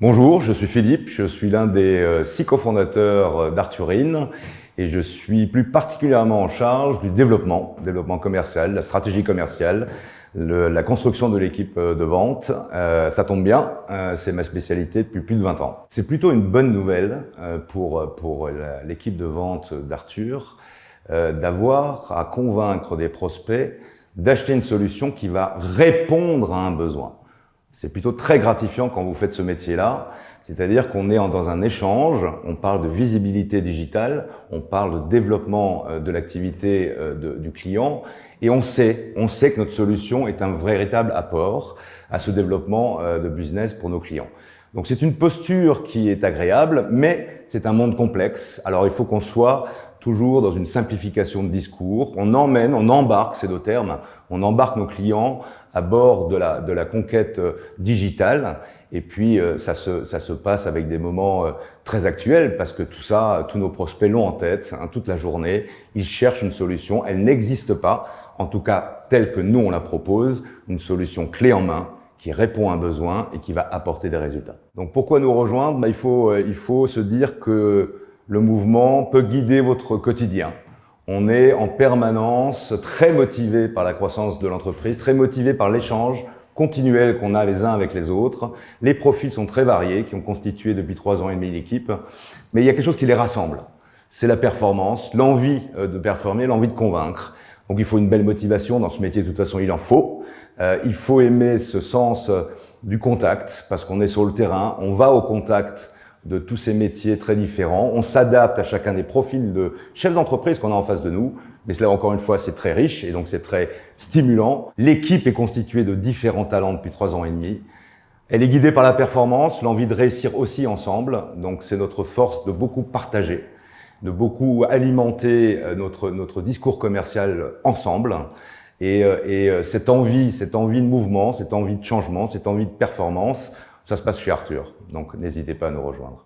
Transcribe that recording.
Bonjour, je suis Philippe, je suis l'un des 6 cofondateurs d'Arthurine et je suis plus particulièrement en charge du développement commercial, la stratégie commerciale, la construction de l'équipe de vente. Ça tombe bien, c'est ma spécialité depuis plus de 20 ans. C'est plutôt une bonne nouvelle pour l'équipe de vente d'Arthur d'avoir à convaincre des prospects d'acheter une solution qui va répondre à un besoin. C'est plutôt très gratifiant quand vous faites ce métier-là, c'est-à-dire qu'on est dans un échange, on parle de visibilité digitale, on parle de développement de l'activité du client, et on sait que notre solution est un véritable apport à ce développement de business pour nos clients. Donc c'est une posture qui est agréable, mais c'est un monde complexe, alors il faut qu'on soit toujours dans une simplification de discours. On embarque, c'est deux termes, on embarque nos clients à bord de la conquête digitale. Et puis, ça se passe avec des moments très actuels parce que tout ça, tous nos prospects l'ont en tête, toute la journée. Ils cherchent une solution. Elle n'existe pas, en tout cas telle que nous on la propose, une solution clé en main qui répond à un besoin et qui va apporter des résultats. Donc, pourquoi nous rejoindre? Il faut se dire que le mouvement peut guider votre quotidien. On est en permanence très motivé par la croissance de l'entreprise, très motivé par l'échange continuel qu'on a les uns avec les autres. Les profils sont très variés, qui ont constitué depuis 3 ans et demi l'équipe. Mais il y a quelque chose qui les rassemble. C'est la performance, l'envie de performer, l'envie de convaincre. Donc il faut une belle motivation. Dans ce métier, de toute façon, il en faut. Il faut aimer ce sens du contact, parce qu'on est sur le terrain, on va au contact de tous ces métiers très différents. On s'adapte à chacun des profils de chefs d'entreprise qu'on a en face de nous. Mais cela, encore une fois, c'est très riche et donc c'est très stimulant. L'équipe est constituée de différents talents depuis 3 ans et demi. Elle est guidée par la performance, l'envie de réussir aussi ensemble. Donc c'est notre force de beaucoup partager, de beaucoup alimenter notre discours commercial ensemble. Et cette envie de mouvement, cette envie de changement, cette envie de performance, ça se passe chez Arthur, donc n'hésitez pas à nous rejoindre.